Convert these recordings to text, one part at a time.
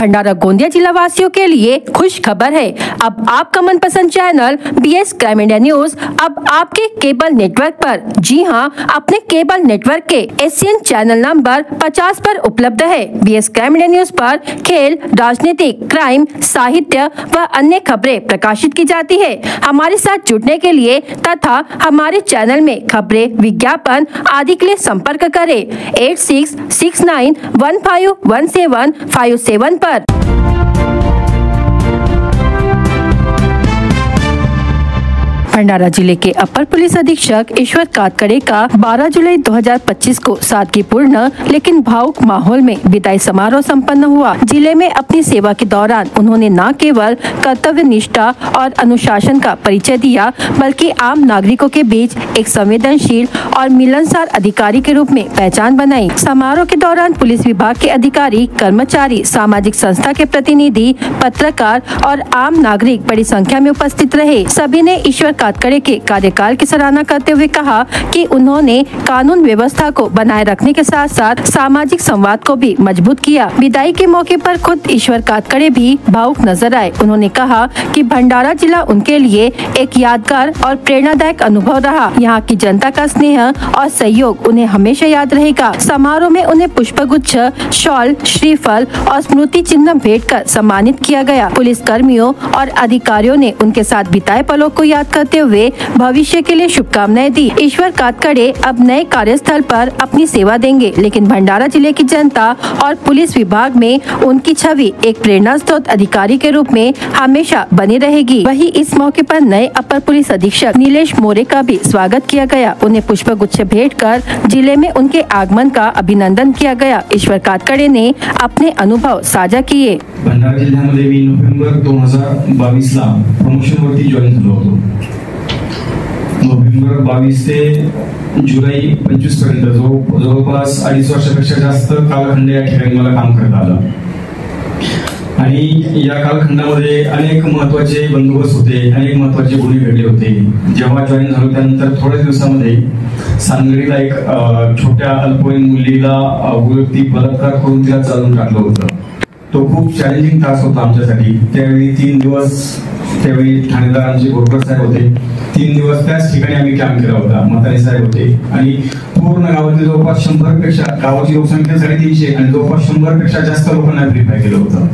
भंडारा गोंदिया जिला वासियों के लिए खुश खबर है। अब आपका मनपसंद channel BS crime India news अब आपके केबल नेटवर्क पर, जी हां, अपने केबल नेटवर्क के एशियन चैनल नंबर 50 पर उपलब्ध है। BS क्राइम इंडिया न्यूज पर खेल, राजनीतिक, क्राइम, साहित्य व अन्य खबरें प्रकाशित की जाती है। हमारे साथ जुड़ने के लिए तथा हमारे चैनल में खबरें, विज्ञापन आदि के लिए संपर्क करें 8669151757 पर। भंडारा जिले के अपर पुलिस अधीक्षक ईश्वर कातकड़े का 12 जुलाई 2025 को सादगीपूर्ण लेकिन भावुक माहौल में विदाई समारोह संपन्न हुआ। जिले में अपनी सेवा के दौरान उन्होंने न केवल कर्तव्य निष्ठा और अनुशासन का परिचय दिया, बल्कि आम नागरिकों के बीच एक संवेदनशील और मिलनसार अधिकारी के रूप में पहचान बनाई। समारोह के दौरान पुलिस विभाग के अधिकारी, कर्मचारी, सामाजिक संस्था के प्रतिनिधि, पत्रकार और आम नागरिक बड़ी संख्या में उपस्थित रहे। सभी ने ईश्वर कातकड़े के कार्यकाल की सराहना करते हुए कहा कि उन्होंने कानून व्यवस्था को बनाए रखने के साथ साथ सामाजिक संवाद को भी मजबूत किया। विदाई के मौके पर खुद ईश्वर कातकड़े भी भावुक नजर आए। उन्होंने कहा कि भंडारा जिला उनके लिए एक यादगार और प्रेरणादायक अनुभव रहा। यहाँ की जनता का स्नेह और सहयोग उन्हें हमेशा याद रहेगा। समारोह में उन्हें पुष्पगुच्छ, शॉल, श्रीफल और स्मृति चिन्ह भेंट कर सम्मानित किया गया। पुलिस कर्मियों और अधिकारियों ने उनके साथ बिताए पलों को याद करते हुए भविष्य के लिए शुभकामनाएं दी। ईश्वर कातकड़े अब नए कार्यस्थल पर अपनी सेवा देंगे, लेकिन भंडारा जिले की जनता और पुलिस विभाग में उनकी छवि एक प्रेरणा स्रोत अधिकारी के रूप में हमेशा बनी रहेगी। वहीं इस मौके पर नए अपर पुलिस अधीक्षक नीलेश मोरे का भी स्वागत किया गया। उन्हें पुष्पगुच्छ भेंट कर जिले में उनके आगमन का अभिनंदन किया गया। ईश्वर कातकड़े ने अपने अनुभव साझा किए। भंडारा जिल्ह्यामध्ये मी नोव्हेंबर 2022 ला प्रमोशन वरती जॉईन झालो होतो। नोव्हेंबर 22 ते जुलै 25 पर्यंत जवळपास 2.5 वर्षापेक्षा जास्त कालखंड या ठिकाणी मला काम करता आलं आणि या कालखंडामध्ये अनेक महत्त्वाचे बंदोबस्त होते, अनेक महत्त्वाचे गुन्हे घडले होते। जेव्हा जॉईन झालो त्यानंतर थोड्याच दिवसामध्ये सांगलीला एक छोट्या अल्पवयीन मुलीला वैयक्तिक बलात्कार करून तिला चालून टाकलं होतं। तो खूप चॅलेंजिंग तास होता आमच्यासाठी। त्यावेळी 3 दिवस त्यावेळी ठाणेदार आमचे बोरकर साहेब होते। 3 दिवस त्याच ठिकाणी आम्ही काम केला होता। म्हातारे साहेब होते आणि पूर्ण गावातील जवळपास 100 पेक्षा, गावाची लोकसंख्या 350 आणि जवळपास 100 पेक्षा जास्त लोकांना व्हेरीफाय केलं होतं।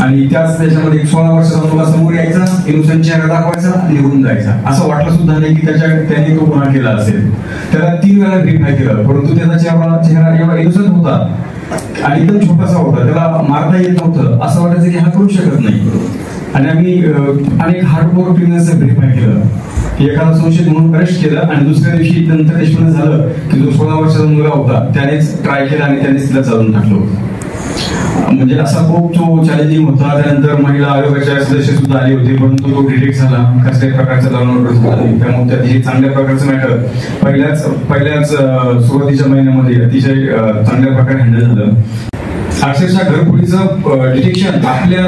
आणि त्याच्यामध्ये 16 वर्षाचा मुलगा समोर यायचा, इनोसंट चेहरा दाखवायचा, निघून जायचा। असं वाटलं सुद्धा नाही की त्यांनी तो गुन्हा केला असेल। त्याला 3 वेळा व्हेरीफाय केलं, परंतु त्याचा चेहरा एवढा इनोसंट होता आणि एकदम छोटासा होता, त्याला मारता येत नव्हतं। असं वाटायचं की हा करू शकत नाही। आणि आम्ही अनेक हार्डकोर टीमने व्हेरीफाय केलं, एखादा संशयित म्हणून अरेस्ट केलं आणि दुसऱ्या दिवशी नंतर निष्पन्न झालं की जो 16 वर्षाचा मुलगा होता त्यानेच ट्राय केला आणि त्यानेच तिला चालून टाकलं होतं। म्हणजे असा खूप तो चॅलेंजिंग होता। त्यानंतर महिला आयोगाच्या सदस्य सुद्धा आले होते, परंतु तो डिटेक्ट झाला, कसल्याही प्रकारचा लॉ झाला नाही। त्यामुळे अतिशय चांगल्या प्रकारचं मॅटर पहिल्याच सुरुवातीच्या महिन्यामध्ये अतिशय चांगल्या प्रकारे हँडल झालं। अक्षरशः घरफोडीचं डिटेक्शन आपल्या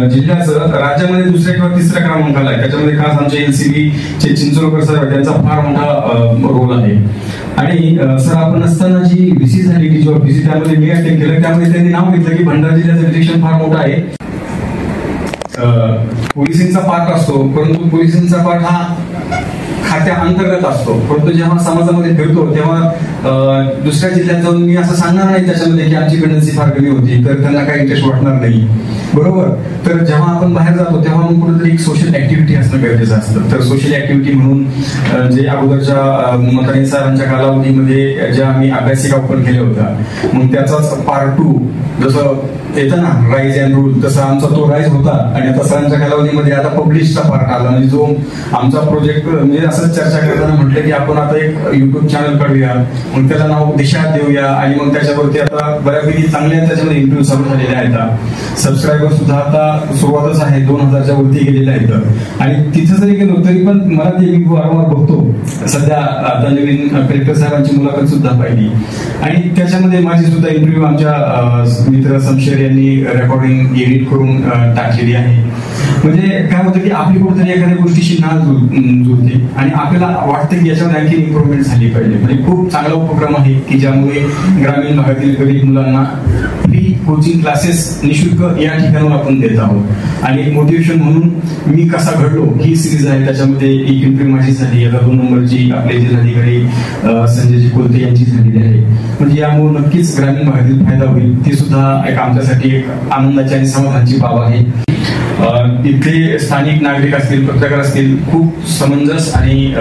जिल्ह्याचं राज्यामध्ये 2ऱ्या किंवा 3ऱ्या क्रमांकाला आहे। त्याच्यामध्ये खास आमचे LCB चे चिंचोलकर साहेब त्यांचा फार मोठा रोल आहे। आणि सर आपण असताना जी VC झाली की जेव्हा VC त्यामध्ये मी अटेंड केलं, त्यामध्ये त्यांनी नाव घेतलं की भंडारा जिल्ह्याचं डिटेक्शन फार मोठं आहे। पोलिसांचा पार्ट असतो, परंतु पोलिसांचा पार्ट हा खात्या अंतर्गत असतो, परंतु जेव्हा समाजामध्ये फिरतो तेव्हा दुसऱ्या जिल्ह्यात जाऊन मी असं सांगणार नाही त्याच्यामध्ये की आमची गणसी फार कमी होती, तर त्यांना काही इंटरेस्ट वाटणार नाही, बरोबर। तर जेव्हा आपण बाहेर जातो तेव्हा मग कुठेतरी एक सोशल ऍक्टिव्हिटी असणं गरजेचं असतं। तर सोशल ऍक्टिव्हिटी म्हणून जे अगोदरच्या म्हातारे सरांच्या कालावधीमध्ये ज्या आम्ही अभ्यासिका ओपन केल्या होत्या, मग त्याचाच पार्ट 2 जसं येतं ना राईज अँड रूल, तसा आमचा तो राईज होता। आणि आता सरांच्या कालावधीमध्ये आता पब्लिशचा पार्ट आला आणि जो आमचा प्रोजेक्ट म्हणजे असंच चर्चा करताना म्हटलं की आपण आता एक YouTube चॅनल काढूया, मग त्याला नाव दिशा देऊया आणि मग त्याच्यावरती आता बऱ्यापैकी चांगल्या त्याच्यामध्ये इंटरव्ह्यू चालू झालेले आहेत। सबस्क्रायबर सुद्धा आता सुरुवातच आहे, 2000च्या वरती गेलेले आहेत। आणि तिथे जरी गेलो तरी पण मला ते मी वारंवार बघतो। सध्या आता नवीन कलेक्टर साहेबांची मुलाखत सुद्धा पाहिली आणि त्याच्यामध्ये माझी सुद्धा इंटरव्ह्यू आमच्या मित्र शमशेर यांनी रेकॉर्डिंग एडिट करून टाकलेली आहे। म्हणजे काय होतं की आपली कुठेतरी एखाद्या गोष्टीशी नाळ जुळते आणि आपल्याला वाटतं की याच्यामध्ये आणखी इम्प्रूव्हमेंट झाली पाहिजे। म्हणजे खूप चांगला उपक्रम आहे की ज्यामुळे ग्रामीण भागातील गरीब मुलांना फ्री कोचिंग क्लासेस निशुल्क या ठिकाणावर आपण देत आहोत. आणि मोटिवेशन म्हणून मी कसा घडलो ही सिरीज आहे. त्याच्यामध्ये एक एंट्री माझी झाली, आता 2 नंबरची आपले जिल्हाधिकारी संजयजी कोलते यांची झालेली आहे. म्हणजे यामुळे नक्कीच ग्रामीण भागातील फायदा होईल. ती सुद्धा एक आमच्यासाठी एक आनंदाची आणि समाधानाची बाब आहे. इथले स्थानिक नागरिक असतील, पत्रकार असतील, खूप समंजस आणि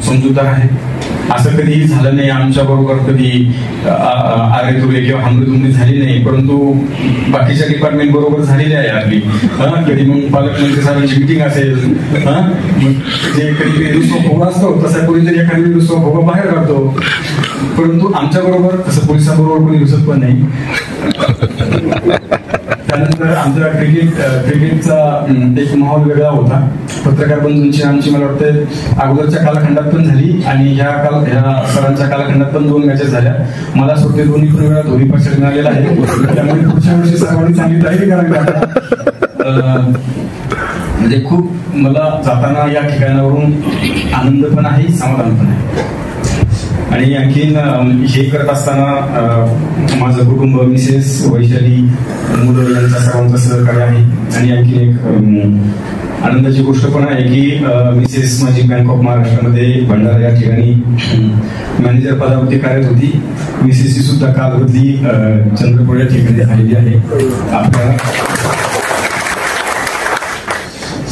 समजूतदार आहेत. असं कधीही झालं नाही आमच्या बरोबर, कधी आरेतुरे किंवा हमरेतुमरी झाली नाही. परंतु बाकीच्या डिपार्टमेंट बरोबर झालेली आहे आपली. कधी मग पालकमंत्री साहेबांची मिटिंग असेल, जे कधी रुसवा फुगा असतो तसा कोणीतरी एखादी रुसवा फुगा बाहेर काढतो. परंतु आमच्या बरोबर तसं पोलिसांबरोबर कोणी रुसत पण नाही. त्यानंतर आमचा क्रिकेटचा एक माहोल वेगळा होता. पत्रकार बंधूंची आमची मला वाटतं अगोदरच्या कालखंडात पण झाली आणि ह्या सरांच्या कालखंडात पण 2 मॅचेस झाल्या. मला असं वाटतं दोन्ही पण वेळा धोनी पक्षात मिळालेला आहे. त्यामुळे पुढच्या वर्षी सर्वांनी चांगली तयारी करावी. म्हणजे खूप मला जाताना या ठिकाणावरून आनंद पण आहे, समाधान पण आहे. आणि आणखीन हे करत असताना माझं कुटुंब, मिसेस, वैशाली, मुलं यांचा सर्वांचं सहकार्य आहे. आणि आणखी एक आनंदाची गोष्ट पण आहे की मिसेस माझी बँक ऑफ महाराष्ट्रामध्ये भंडारा या ठिकाणी मॅनेजर पदावरती कार्यरत होती. मिसेसची सुद्धा काल बदली चंद्रपूर या ठिकाणी झालेली आहे. आपल्या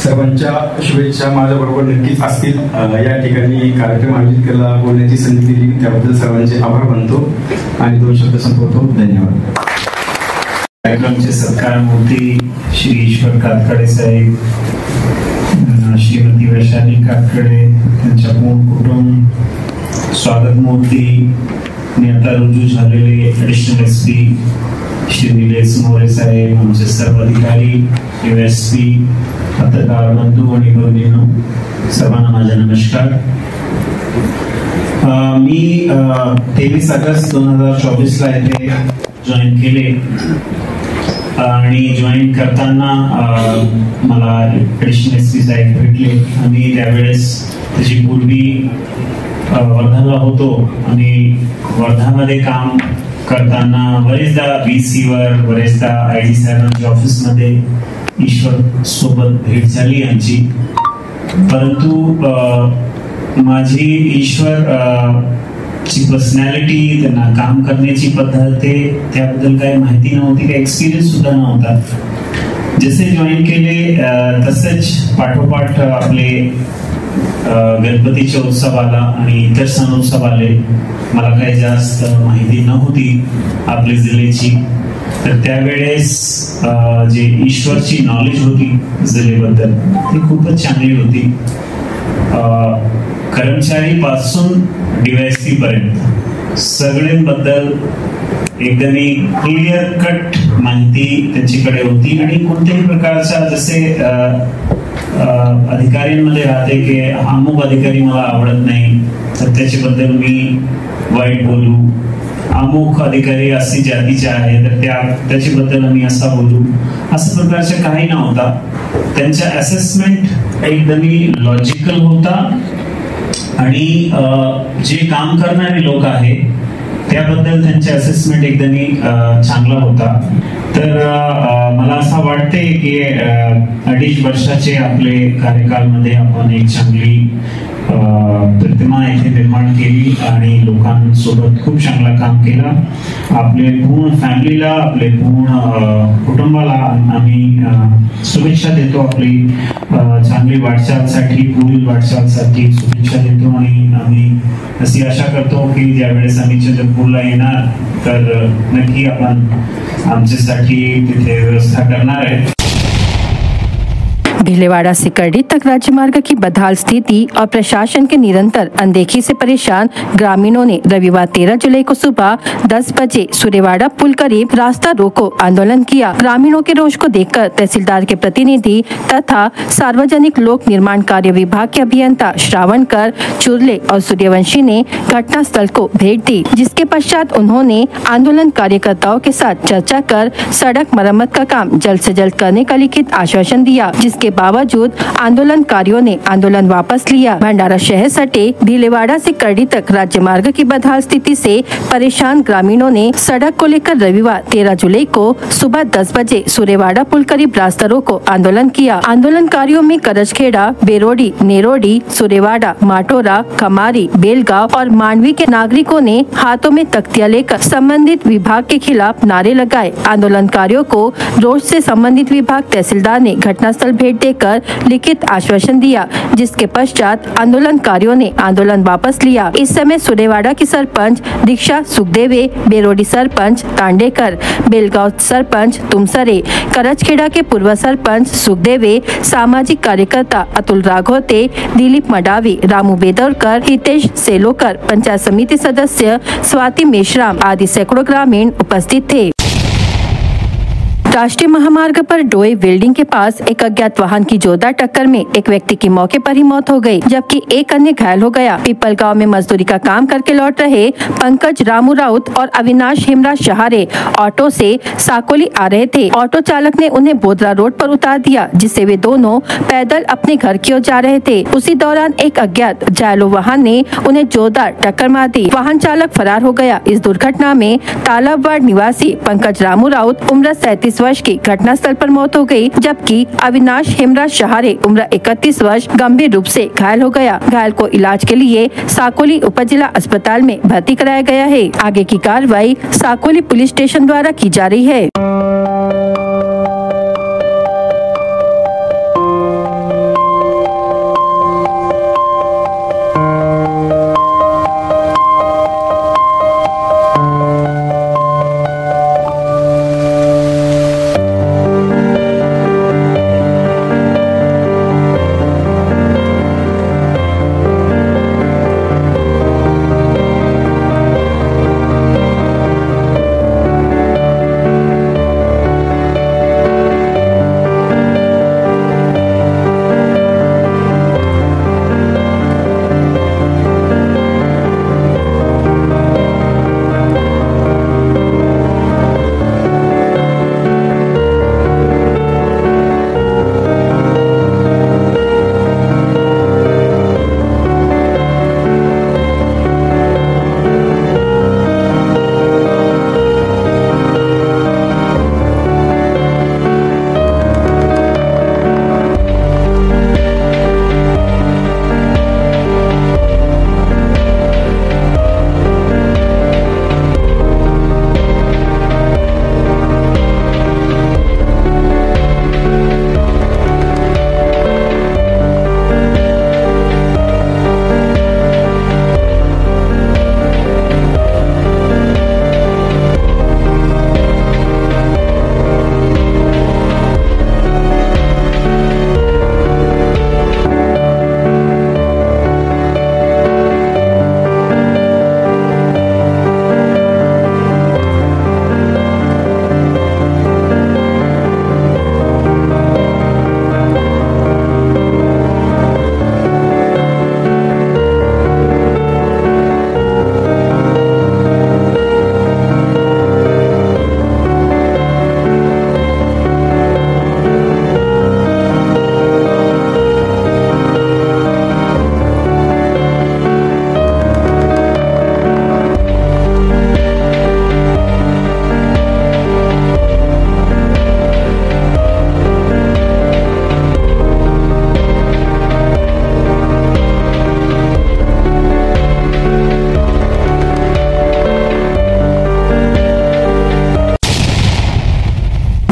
सर्वांच्या शुभेच्छा माझ्या बरोबर नक्कीच असतील. या ठिकाणी कार्यक्रम आयोजित केला, बोलण्याची संधी दिली त्याबद्दल सर्वांचे आभार मानतो आणि 2 शब्द संपवतो. धन्यवाद. कार्यक्रमचे सत्कार मूर्ती श्री ईश्वर कातकडे साहेब, श्रीमती वैशाली कातकडे, त्यांच्या पूर्ण कुटुंब, स्वागत मूर्ती आणि आता रुजू झालेले ऍडिशनल एसपी श्री निलेश मोरे साहेब, आमचे सर्व अधिकारी, एसपी, पत्रकार बंधू आणि भगिनींनो, सर्वांना माझा नमस्कार. मी 23 ऑगस्ट 2024 ला येथे जॉईन केले आणि जॉईन करताना मला ऍडिशनल एसपी साहेब भेटले आणि त्यावेळेस त्याची पूर्वी वर्धाला होतो आणि वर्धामध्ये काम करताना बरेचदा VC वर, बरेचदा ID साहेबांच्या ऑफिसमध्ये ईश्वर सोबत भेट झाली यांची. परंतु माझी ईश्वर ची पर्सनॅलिटी, त्यांना काम करण्याची पद्धत, त्याबद्दल काही माहिती नव्हती, काही एक्सपिरियन्स सुद्धा नव्हता. जसे जॉईन केले तसेच पाठोपाठ आपले गणपतीचे उत्सव आला आणि इतर सण उत्सव आले. मला काही जास्त माहिती नव्हती आपल्या जिल्ह्याची. तर त्यावेळेस जे ईश्वरची नॉलेज होती जिल्ह्याबद्दल ती खूपच चांगली होती. कर्मचारी पासून DYSP पर्यंत सगळ्यांबद्दल एकदम क्लिअर कट माहिती त्यांच्याकडे होती. आणि कोणत्याही प्रकारचा जसे अधिकाऱ्यांमध्ये राहते की अमुक अधिकारी मला आवडत नाही तर त्याच्याबद्दल मी वाईट बोलू, अमुक अधिकारी अशी जातीचे आहे तर त्याच्याबद्दल मी असा बोलू, असं प्रकारचं काही नव्हता. त्यांचा असेसमेंट एकदम लॉजिकल होता आणि जे काम करणारे लोक आहे त्याबद्दल त्यांचा असेसमेंट एकदम चांगला होता. तर मला असं वाटते की 2.5 वर्षाचे आपले कार्यकालमध्ये आपण एक चांगली प्रतिमा इथे निर्माण केली आणि लोकांसोबत खूप चांगला काम केला. आपले पूर्ण फॅमिलीला, आपले पूर्ण कुटुंबाला आम्ही शुभेच्छा देतो. आपली चांगली वाटचालसाठी, पुढील वाटचालसाठी शुभेच्छा देतो आणि आम्ही अशी आशा करतो की ज्यावेळेस आम्ही चंद्रपूरला येणार तर नक्की आपण आमच्यासाठी तिथे व्यवस्था करणार आहे. भीलवाड़ा से करडी तक राज्य मार्ग की बदहाल स्थिति और प्रशासन के निरंतर अनदेखी से परेशान ग्रामीणों ने रविवार 13 जुलाई को सुबह 10 बजे सूर्यवाड़ा पुल करीब रास्ता रोको आंदोलन किया। ग्रामीणों के रोष को देखकर तहसीलदार के प्रतिनिधि तथा सार्वजनिक लोक निर्माण कार्य विभाग के अभियंता श्रावणकर, चुरले और सूर्यवंशी ने घटना स्थल को भेंट दी, जिसके पश्चात उन्होंने आंदोलन कार्यकर्ताओं के साथ चर्चा कर सड़क मरम्मत का काम जल्द से जल्द करने का लिखित आश्वासन दिया, जिसके बावजूद आंदोलनकारियों ने आंदोलन वापस लिया। भंडारा शहर सटे भीलवाड़ा से करडी तक राज्य मार्ग की बदहाल स्थिति से परेशान ग्रामीणों ने सड़क को लेकर रविवार 13 जुलाई को सुबह 10 बजे सुरेवाड़ा पुल करीब रास्ता रोको आंदोलन किया। आंदोलनकारियों में करजखेड़ा, बेरोडी, नेरोडी, सुरेवाड़ा, माटोरा, खमारी, बेलगांव और मांडवी के नागरिकों ने हाथों में तख्तियां लेकर संबंधित विभाग के खिलाफ नारे लगाए। आंदोलनकारियों को रोष से संबंधित विभाग तहसीलदार ने घटनास्थल भेंट देकर लिखित आश्वासन दिया, जिसके पश्चात आंदोलनकारियों ने आंदोलन वापस लिया। इस समय सुरेवाड़ा की सरपंच दीक्षा सुखदेवे, बेरोडी सरपंच तांडेकर, बेलगांव सरपंच तुमसरे, करजखेड़ा के पूर्व सरपंच सुखदेवे, सामाजिक कार्यकर्ता अतुल राघोते, दिलीप मडावी, रामू बेदरकर, हितेश सेलोकर, पंचायत समिति सदस्य स्वाति मेश्राम आदि सैकड़ों ग्रामीण उपस्थित थे। राष्ट्रीय महामार्ग पर डोई बिल्डिंग के पास एक अज्ञात वाहन की जोरदार टक्कर में एक व्यक्ति की मौके पर ही मौत हो गई, जबकि एक अन्य घायल हो गया। पीपल गांव में मजदूरी का काम करके लौट रहे पंकज रामू राउत और अविनाश हेमराज शहारे ऑटो से साकोली आ रहे थे। ऑटो चालक ने उन्हें बोदरा रोड पर उतार दिया, जिससे वे दोनों पैदल अपने घर की ओर जा रहे थे। उसी दौरान एक अज्ञात जायलो वाहन ने उन्हें जोरदार टक्कर मार दी। वाहन चालक फरार हो गया। इस दुर्घटना में तालाबवाड़ निवासी पंकज रामू राउत उम्र 37 वर्ष की घटनास्थल पर मौत हो गई, जबकि अविनाश हेमराज शहारे उम्र 31 वर्ष गंभीर रूप से घायल हो गया। घायल को इलाज के लिए साकोली उप जिला अस्पताल में भर्ती कराया गया है। आगे की कार्रवाई साकोली पुलिस स्टेशन द्वारा की जा रही है।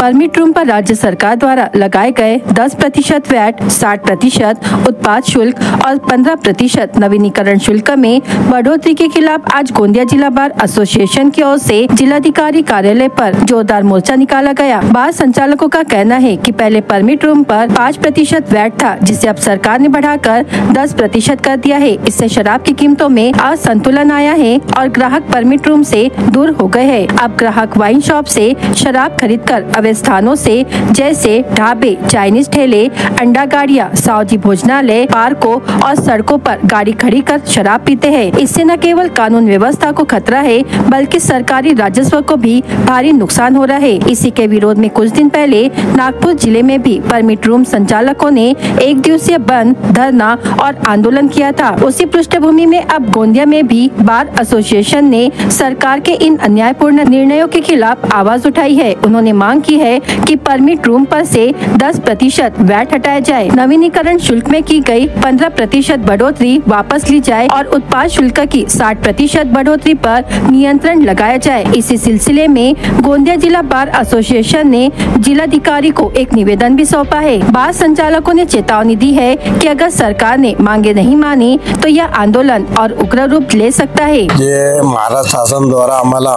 परमिट रूम पर राज्य सरकार द्वारा लगाए गए 10% वैट, 60% उत्पाद शुल्क और 15% नवीनीकरण शुल्क में बढ़ोतरी के खिलाफ आज गोंदिया जिला बार एसोसिएशन की ओर से जिलाधिकारी कार्यालय पर जोरदार मोर्चा निकाला गया। बार संचालकों का कहना है कि पहले परमिट रूम पर 5% वैट था, जिसे अब सरकार ने बढ़ाकर 10% कर दिया है। इससे शराब की कीमतों में असंतुलन आया है और ग्राहक परमिट रूम से दूर हो गए हैं। अब ग्राहक वाइन शॉप से शराब खरीद कर अवैध कई स्थानों से जैसे ढाबे, चाइनीज ठेले, अंडा गाड़ियाँ, सावजी भोजनालय, पार्कों और सड़कों पर गाड़ी खड़ी कर शराब पीते हैं। इससे न केवल कानून व्यवस्था को खतरा है बल्कि सरकारी राजस्व को भी भारी नुकसान हो रहा है। इसी के विरोध में कुछ दिन पहले नागपुर जिले में भी परमिट रूम संचालकों ने 1 दिवसीय बंद, धरना और आंदोलन किया था। उसी पृष्ठभूमि में अब गोंदिया में भी बार एसोसिएशन ने सरकार के इन अन्यायपूर्ण निर्णयों के खिलाफ आवाज उठाई है। उन्होंने मांग की है कि परमिट रूम पर से 10% वैट हटाया जाए, नवीनीकरण शुल्क में की गई 15% बढ़ोतरी वापस ली जाए और उत्पाद शुल्क की 60% बढ़ोतरी पर नियंत्रण लगाया जाए। इसी सिलसिले में गोंदिया जिला बार एसोसिएशन ने जिलाधिकारी को एक निवेदन भी सौंपा है। बार संचालकों ने चेतावनी दी है कि अगर सरकार ने मांगे नहीं मानी तो यह आंदोलन और उग्र रूप ले सकता है। जे महाराष्ट्र शासन द्वारा आम्हाला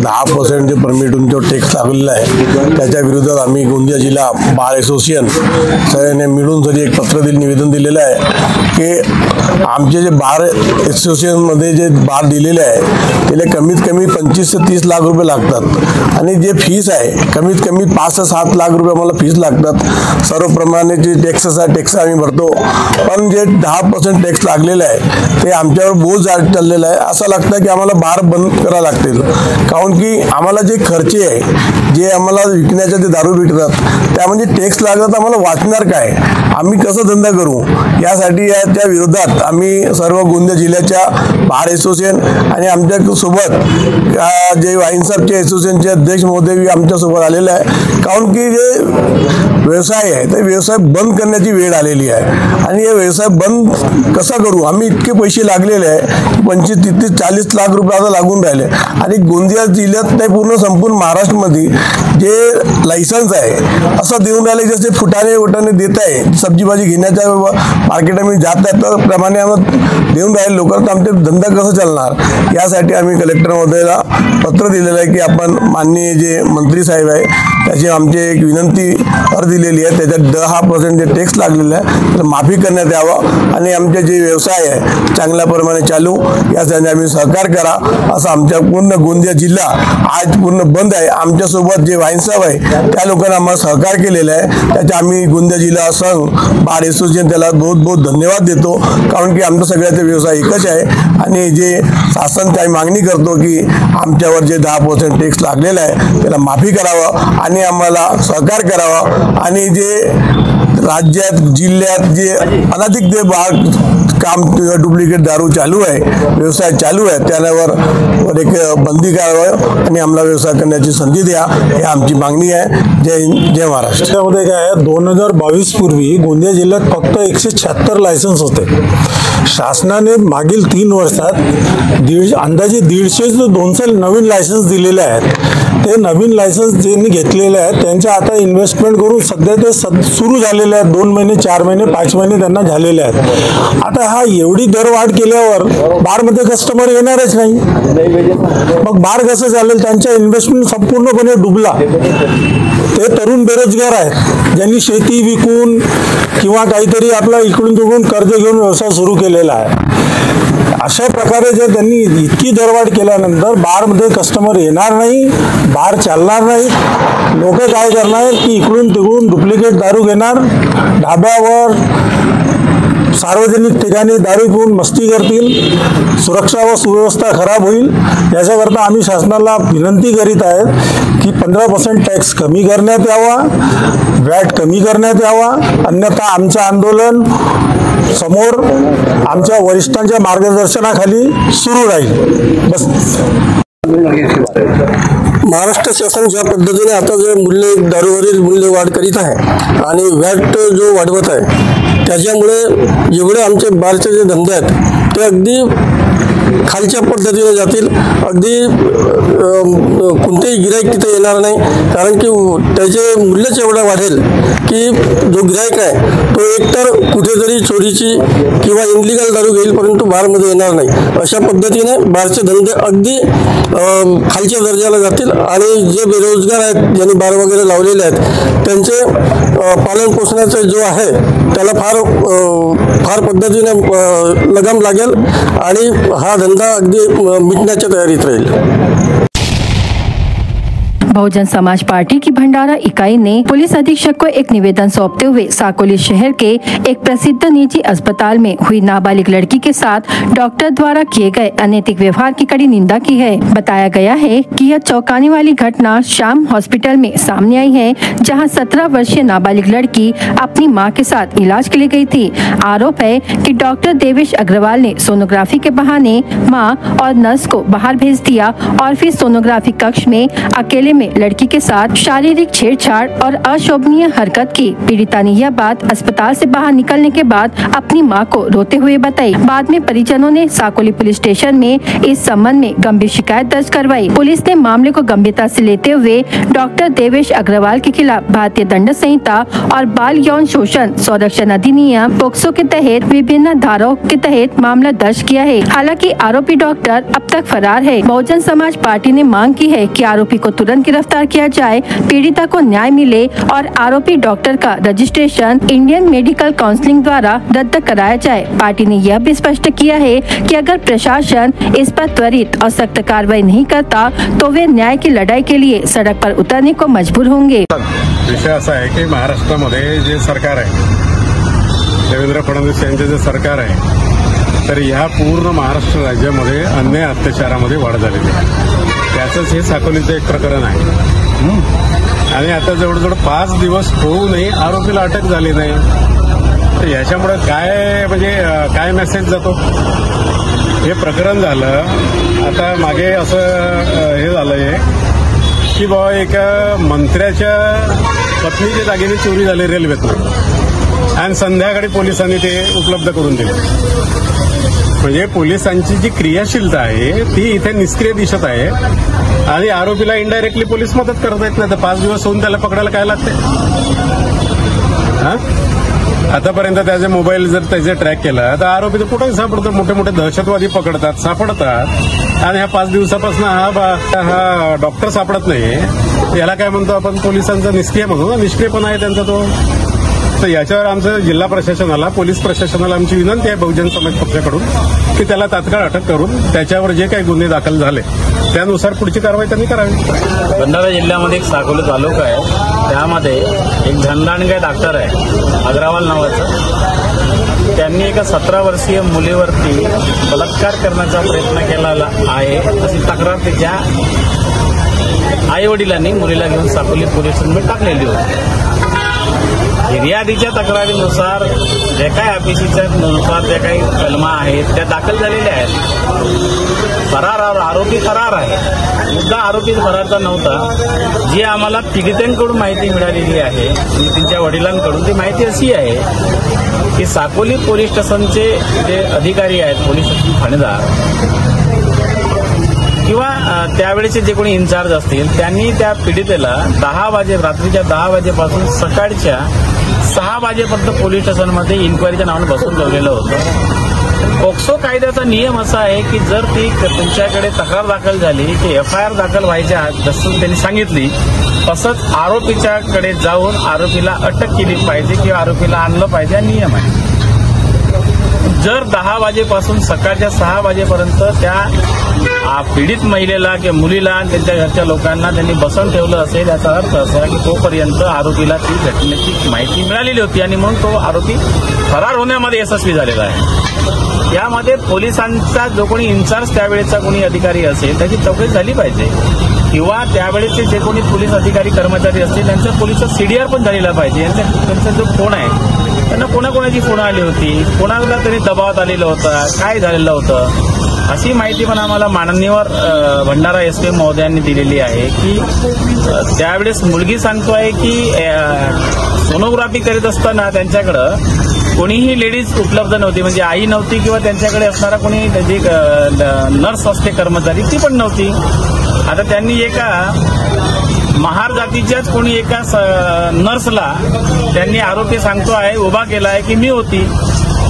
10% जे परमिटून जो टॅक्स लागलेला आहे त्याच्या विरोधात आम्ही गोंदिया जिल्हा बार असोसिएशन सगळ्यांनी मिळून जरी एक पत्र निवेदन दिलेलं आहे की आमचे जे बार असोसिएशन मध्ये जे बार दिलेले आहे त्याला कमीत कमी 25 ते 30 लाख रुपये लागतात आणि जे फीस आहे कमीत कमी 5 ते 7 लाख रुपये आम्हाला फीस लागतात। सर्वप्रमाणे जे टॅक्स आम्ही भरतो, पण जे 10% टॅक्स लागलेला आहे ते आमच्यावर बोज चाललेला आहे। असं लागतं की आम्हाला बार बंद करावं लागतील, कारण की आम्हाला जे खर्च आहे जे आम्हाला विकण्याचे ते दारू भेटतात त्यामध्ये टॅक्स लागतात, आम्हाला वाचणार काय, आम्ही कसं धंदा करू। यासाठी याच्या विरोधात आम्ही सर्व गोंदिया जिल्ह्याच्या बार असोसिएशन आणि आमच्या सोबत जे वाईनसाबचे असोसिएशनचे अध्यक्ष महोदय आमच्या सोबत आलेले आहे, कारण की जे व्यवसाय आहे ते व्यवसाय बंद करण्याची वेळ आलेली आहे आणि हे व्यवसाय बंद कसा करू। आम्ही इतके पैसे लागलेले आहे 25, 30, 40 लाख रुपये आता लागून राहिले आणि गोंदिया जिल्ह्यात नाही पूर्ण संपूर्ण महाराष्ट्रामध्ये जे लायसन्स आहे असं देऊन राहिले जसे फुटाणे देत आहे। सब्जी भाजी घेण्याच्या मार्केटमध्ये जात आहेत तर प्रमाणे आम्हाला देऊन राहिले लोक, तर आमचे धंदा कसं चालणार। यासाठी आम्ही कलेक्टर महोदयाला पत्र दिलेलं आहे की आपण माननीय जे मंत्री साहेब आहे त्याची आमची एक विनंती दिलेली आहे, त्याच्यात 10% जे टॅक्स लागलेला आहे तर माफी करण्यात यावं आणि आमचे जे व्यवसाय आहे चांगल्या प्रमाणे चालू यासाठी आम्ही सहकार करा असं आमच्या पूर्ण गोंदिया जिल्हा आज पूर्ण बंद आहे। आमच्यासोबत जे वाईनसाहेब आहे त्या लोकांना आम्हाला सहकार केलेलं आहे, त्याच्या आम्ही गोंदिया जिल्हा संघ बार असोसिएशन त्याला बहुत धन्यवाद देतो, कारण की आमचा सगळ्याचा व्यवसाय एकच आहे आणि जे शासन काही मागणी करतो की आमच्यावर जे 10% टॅक्स लागलेला आहे त्याला माफी करावं आणि आम्हाला सहकार करावं आणि जे राज्यात जिल्ह्यात जे अनधिक जे काम डुप्लिकेट दारू चालू आहे, व्यवसाय चालू आहे त्यावर एक बंदी करावं आणि आम्हाला व्यवसाय करण्याची संधी द्या, ही आमची मागणी आहे। जय हिंद, जय महाराष्ट्र। त्यामध्ये काय आहे 2022 पूर्वी गोंदिया जिल्ह्यात फक्त 176 लायसन्स होते। शासनाने मागील 3 वर्षात अंदाजे 150 ते 200 नवीन लायसन्स दिलेले आहेत। ते नवीन लायसन्स ज्यांनी घेतलेले आहेत त्यांच्या आता इन्व्हेस्टमेंट करून सध्या ते सुरू झालेले आहेत। 2 महिने, 4 महिने, 5 महिने त्यांना झालेले आहेत। आता हा एवढी दरवाढ केल्यावर बारमध्ये कस्टमर येणारच नाही, मग बार कसं चालेल। त्यांचा इन्व्हेस्टमेंट संपूर्णपणे डुबला। ते तरुण बेरोजगार आहेत ज्यांनी शेती विकून किंवा काहीतरी आपला इकडून तिकडून कर्ज घेऊन व्यवसाय सुरू केलेला आहे। अशा प्रकारे जर त्यांनी इतकी दरवाढ केल्यानंतर बारमध्ये कस्टमर येणार नाही, बार चालणार नाही। लोक काय करणार की इकडून तिकडून डुप्लिकेट दारू घेणार, ढाब्यावर सार्वजनिक ठिकाणी दारू पिऊन मस्ती करतील, सुरक्षा व सुव्यवस्था खराब होईल। याच्याकरता आम्ही शासनाला विनंती करीत आहेत की 15% टॅक्स कमी करण्यात यावा, वॅट कमी करण्यात यावा, अन्यथा आमचं आंदोलन समोर आमच्या वरिष्ठांच्या मार्गदर्शनाखाली सुरू राहील। बस। महाराष्ट्र शासन ज्या पद्धतीने आता जे मूल्य दारूवरील मूल्य वाढ करीत आहे आणि वॅट जो वाढवत आहे त्याच्यामुळे जेवढे आमचे बारचे जे धंदे आहेत ते अगदी खालच्या पद्धतीने जातील, अगदी कोणतेही गिराईक तिथे येणार नाही, कारण की त्याचे मूल्यच एवढं वाढेल की जो गिराईक आहे तो एकतर कुठेतरी चोरीची किंवा इनलिगल दारू घेईल परंतु बारमध्ये येणार नाही। अशा पद्धतीने बारचे धंदे अगदी खालच्या दर्जाला जातील आणि जे बेरोजगार आहेत ज्यांनी बार वगैरे लावलेले आहेत त्यांचे पालन पोषणाचा जो आहे त्याला फार पद्धतीने लगाम लागेल आणि हा धंदा अगदी मिटण्याच्या तयारीत राहील। बहुजन समाज पार्टी की भंडारा इकाई ने पुलिस अधीक्षक को एक निवेदन सौंपते हुए साकोली शहर के एक प्रसिद्ध निजी अस्पताल में हुई नाबालिग लड़की के साथ डॉक्टर द्वारा किए गए अनैतिक व्यवहार की कड़ी निंदा की है। बताया गया है कि यह चौंकाने वाली घटना शाम हॉस्पिटल में सामने आई है, जहां 17 वर्षीय नाबालिग लड़की अपनी मां के साथ इलाज के लिए गई थी। आरोप है कि डॉक्टर देवेश अग्रवाल ने सोनोग्राफी के बहाने मां और नर्स को बाहर भेज दिया और फिर सोनोग्राफी कक्ष में अकेले में लड़की के साथ शारीरिक छेड़छाड़ और अशोभनीय हरकत की। पीड़िता ने यह बात अस्पताल से बाहर निकलने के बाद अपनी मां को रोते हुए बताई। बाद में परिजनों ने साकोली पुलिस स्टेशन में इस संबंध में गंभीर शिकायत दर्ज करवाई। पुलिस ने मामले को गंभीरता से लेते हुए डॉक्टर देवेश अग्रवाल के खिलाफ भारतीय दंड संहिता और बाल यौन शोषण संरक्षण अधिनियम पोक्सो के तहत विभिन्न धाराओं के तहत मामला दर्ज किया है। हालांकि आरोपी डॉक्टर अब तक फरार है। बहुजन समाज पार्टी ने मांग की है कि आरोपी को तुरंत गिरफ्तार किया जाए, पीड़िता को न्याय मिले और आरोपी डॉक्टर का रजिस्ट्रेशन इंडियन मेडिकल काउंसिल द्वारा रद्द कराया जाए। पार्टी ने यह भी स्पष्ट किया है कि अगर प्रशासन इस पर त्वरित और सख्त कार्रवाई नहीं करता तो वे न्याय की लड़ाई के लिए सड़क पर उतरने को मजबूर होंगे। विषय असा आहे की महाराष्ट्रामध्ये जे सरकार आहे, देवेंद्र फडणवीस यांचे जे सरकार आहे, तर ह्या पूर्ण महाराष्ट्र राज्यामध्ये अन्याय अत्याचारामध्ये वाढ झालेली आहे। त्याचंच हे साकोलीचं एक प्रकरण आहे आणि आता जवळजवळ 5 दिवस होऊनही आरोपीला अटक झाली नाही। तर याच्यामुळे काय म्हणजे काय मेसेज जातो? हे प्रकरण झालं, आता मागे असं हे झालंय की बाबा एका मंत्र्याच्या पत्नीच्या दागिने चोरी झाले रेल्वेतून आणि संध्याकाळी पोलिसांनी ते उपलब्ध करून दिले। म्हणजे पोलिसांची जी क्रियाशीलता आहे ती इथे निष्क्रिय दिसत आहे आणि आरोपीला इनडायरेक्टली पोलीस मदत करत आहेत। नाही तर 5 दिवस होऊन त्याला पकडायला काय लागते? आतापर्यंत त्याचे मोबाईल जर त्याचे ट्रॅक केला तर आरोपी तर कुठेही सापडतो, मोठे मोठे दहशतवादी सापडतात आणि ह्या 5 दिवसापासून हा डॉक्टर सापडत नाही। याला काय म्हणतो आपण? पोलिसांचा निष्क्रिय म्हणतो ना, निष्क्रियपणा आहे त्यांचा तो। तर याच्यावर आमचं जिल्हा प्रशासनाला, पोलीस प्रशासनाला आमची विनंती आहे बहुजन समाज पक्षाकडून की त्याला तात्काळ अटक करून त्याच्यावर जे काही गुन्हे दाखल झाले त्यानुसार पुढची कारवाई त्यांनी करावी। भंडारा जिल्ह्यामध्ये एक साकोली तालुका आहे, त्यामध्ये एक धनदांडगा डॉक्टर आहे अग्रवाल नावाचं। त्यांनी एका 17 वर्षीय मुलीवरती बलात्कार करण्याचा प्रयत्न केलेला आहे अशी तक्रार त्याच्या आई वडिलांनी मुलीला घेऊन साकोली पोलीस स्टेशनमध्ये टाकलेली होती। फिर्यादीच्या तक्रारीनुसार जे काही आयपीसीच्या नुसार जे काही कलमा आहेत त्या दाखल झालेल्या आहेत। फरार आरोपी फरार आहे, मुद्दा आरोपी फरारचा नव्हता। जी आम्हाला पीडितेंकडून माहिती मिळालेली आहे आणि त्यांच्या वडिलांकडून ती माहिती अशी आहे की साकोली पोलीस स्टेशनचे जे अधिकारी आहेत, पोलीस स्टेशन ठाणेदार किंवा त्यावेळेचे जे कोणी इन्चार्ज असतील त्यांनी त्या पीडितेला रात्रीच्या 10 वाजेपासून सकाळच्या 6 वाजेपर्यंत पोलीस स्टेशनमध्ये इन्क्वायरीच्या नावाने बसून ठेवलेलं होतं। पोक्सो कायद्याचा नियम असा आहे की जर ती तुमच्याकडे तक्रार दाखल झाली की FIR दाखल व्हायच्या जसं त्यांनी सांगितली तसंच आरोपीच्याकडे जाऊन आरोपीला अटक केली पाहिजे किंवा आरोपीला आणलं पाहिजे, हा नियम आहे। जर 10 वाजेपासून सकाळच्या 6 वाजेपर्यंत त्या पीडित महिलेला किंवा मुलीला आणि त्यांच्या घरच्या लोकांना त्यांनी बसवून ठेवलं असेल, याचा अर्थ असा की तोपर्यंत आरोपीला ती घटनेची माहिती मिळालेली होती आणि म्हणून तो आरोपी फरार होण्यामध्ये यशस्वी झालेला आहे। यामध्ये पोलिसांचा जो कोणी इन्चार्ज त्यावेळेचा कोणी अधिकारी असेल त्याची चौकशी झाली पाहिजे किंवा त्यावेळेचे जे कोणी पोलीस अधिकारी कर्मचारी असतील त्यांचा पोलिसचा CDR पण झालेला पाहिजे। त्यांचा जो फोन आहे त्यांना कोणाकोणाची फोन आली होती, कोणाला तरी दबावात आलेलं होतं, काय झालेलं होतं अशी माहिती पण आम्हाला माननीयवर भंडारा SP महोदयांनी दिलेली आहे की त्यावेळेस मुलगी सांगतोय की सोनोग्राफी करीत असताना त्यांच्याकडं कोणीही लेडीज उपलब्ध नव्हती, म्हणजे आई नव्हती किंवा त्यांच्याकडे असणारा कोणी जी नर्स असते कर्मचारी ती पण नव्हती। आता त्यांनी एका महार जातीच्याच कोणी एका नर्सला त्यांनी आरोपी सांगतो आहे उभा केला आहे की मी होती,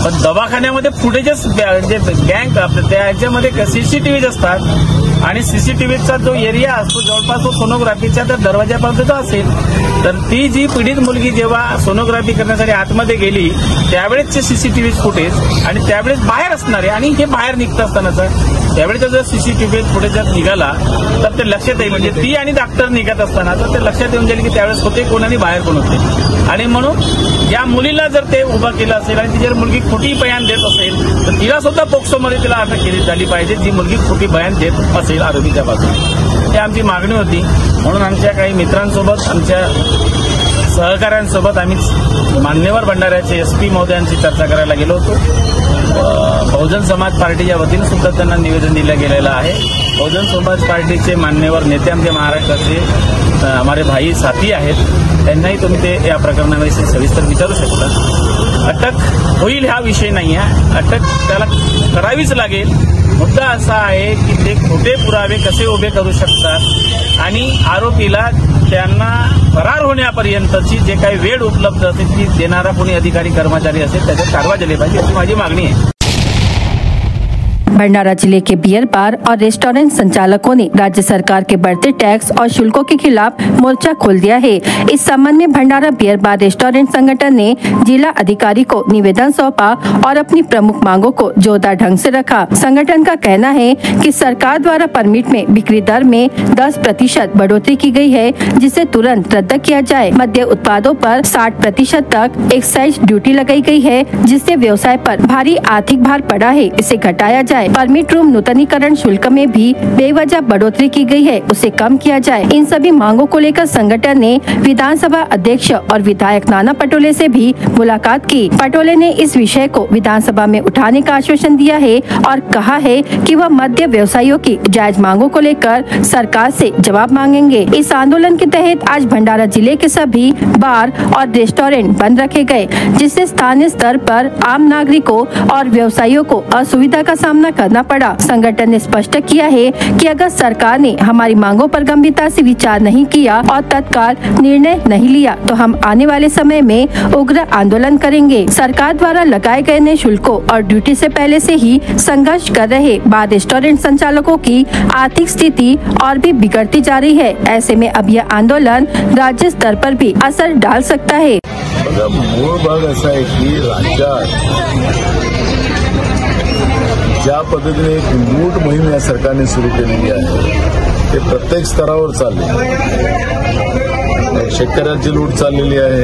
पण दवाखान्यामध्ये फुटेजेस जे गँग त्याच्यामध्ये CCTV असतात आणि CCTVचा जो एरिया असतो जवळपास तो सोनोग्राफीच्या तर दरवाजापर्यंत असेल, तर ती जी पीडित मुलगी जेव्हा सोनोग्राफी करण्यासाठी आतमध्ये गेली त्यावेळेसचे CCTV फुटेज आणि त्यावेळेस बाहेर असणारे आणि हे बाहेर निघत असतानाचं त्यावेळेचा जर सीसीटीव्ही फुटेज जर निघाला तर ते लक्षात येईल, म्हणजे ती आणि डॉक्टर निघत असताना तर ते लक्षात येऊन जाईल की त्यावेळेस होते कोण आणि बाहेर कोण होते. आणि म्हणून या मुलीला जर ते उभं केलं असेल आणि ती जर मुलगी खोटी बयान देत असेल तर तिला सुद्धा पोक्सोमध्ये तिला अटक केली झाली पाहिजे, जी मुलगी खोटी बयान देत असेल आरोपीच्या बाजूने. ही आमची मागणी होती. म्हणून आमच्या काही मित्रांसोबत, आमच्या सहकाऱ्यांसोबत आम्ही मान्यवर भंडाऱ्याचे SP महोदयांची चर्चा करायला गेलो होतो. बहुजन समाज पार्टीच्या वतीने सुद्धा त्यांना निवेदन दिलं गेलेलं आहे. बहुजन समाज पार्टीचे मान्यवर नेते आमच्या महाराष्ट्राचे हमारे भाई साथी आहेत, त्यांनाही तुम्ही ते या प्रकरणाविषयी सविस्तर विचारू शकता. अटक होईल हा विषय नाही आहे, अटक त्याला करावीच लागेल. मुद्दा असा आहे की ते खोटे पुरावे कसे उभे करू शकतात आणि आरोपीला त्यांना फरार होण्यापर्यंतची जे काही वेळ उपलब्ध असेल ती देणारा कोणी अधिकारी कर्मचारी असेल त्याच्यात कारवाई झाली पाहिजे, अशी माझी मागणी आहे. भंडारा जिले के बियर बार और रेस्टोरेंट संचालकों ने राज्य सरकार के बढ़ते टैक्स और शुल्कों के खिलाफ मोर्चा खोल दिया है. इस संबंध में भंडारा बियर बार रेस्टोरेंट संगठन ने जिला अधिकारी को निवेदन सौंपा और अपनी प्रमुख मांगों को जोरदार ढंग से रखा. संगठन का कहना है कि सरकार द्वारा परमिट में बिक्री दर में 10% बढ़ोतरी की गई है, जिसे तुरंत रद्द किया जाए. मद्य उत्पादों पर 60% तक एक्साइज ड्यूटी लगाई गई है, जिससे व्यवसाय पर भारी आर्थिक भार पड़ा है, इसे घटाया जाए. परमिट रूम नूतनीकरण शुल्क में भी बेवजह बढ़ोतरी की गई है, उसे कम किया जाए. इन सभी मांगों को लेकर संगठन ने विधानसभा अध्यक्ष और विधायक नाना पटोले से भी मुलाकात की. पटोले ने इस विषय को विधानसभा में उठाने का आश्वासन दिया है और कहा है कि वह मद्य व्यवसायियों की जायज मांगों को लेकर सरकार से जवाब मांगेंगे. इस आंदोलन के तहत आज भंडारा जिले के सभी बार और रेस्टोरेंट बंद रखे गए, जिससे स्थानीय स्तर पर आम नागरिकों और व्यवसायियों को असुविधा का सामना करना पड़ा. संगठन ने स्पष्ट किया है कि अगर सरकार ने हमारी मांगों पर गंभीरता से विचार नहीं किया और तत्काल निर्णय नहीं लिया तो हम आने वाले समय में उग्र आंदोलन करेंगे. सरकार द्वारा लगाए गए नए शुल्कों और ड्यूटी से पहले से ही संघर्ष कर रहे बार रेस्टोरेंट संचालकों की आर्थिक स्थिति और भी बिगड़ती जा रही है. ऐसे में अब यह आंदोलन राज्य स्तर पर भी असर डाल सकता है. मूळ भाग असा आहे की राज्यात ज्या पद्धतीने एक लूट मोहीम या सरकारने सुरू केलेली आहे ते प्रत्येक स्तरावर चालले. शेतकऱ्यांची लूट चाललेली आहे,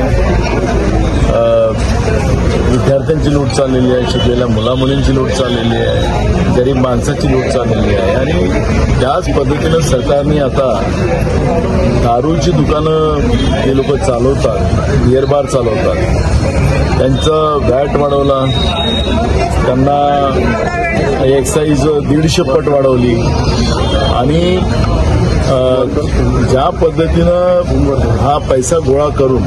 विद्यार्थ्यांची लूट चाललेली आहे, शिकलेल्या मुलामुलींची लूट चाललेली आहे, गरीब माणसाची लूट चाललेली आहे. आणि त्याच पद्धतीनं सरकारने आता दारूची दुकानं हे लोक चालवतात, बिअर बार चालवतात, त्यांचं व्हॅट वाढवला, त्यांना एक्साईज 150 पट वाढवली. आणि ज्या पद्धतीनं हा पैसा गोळा करून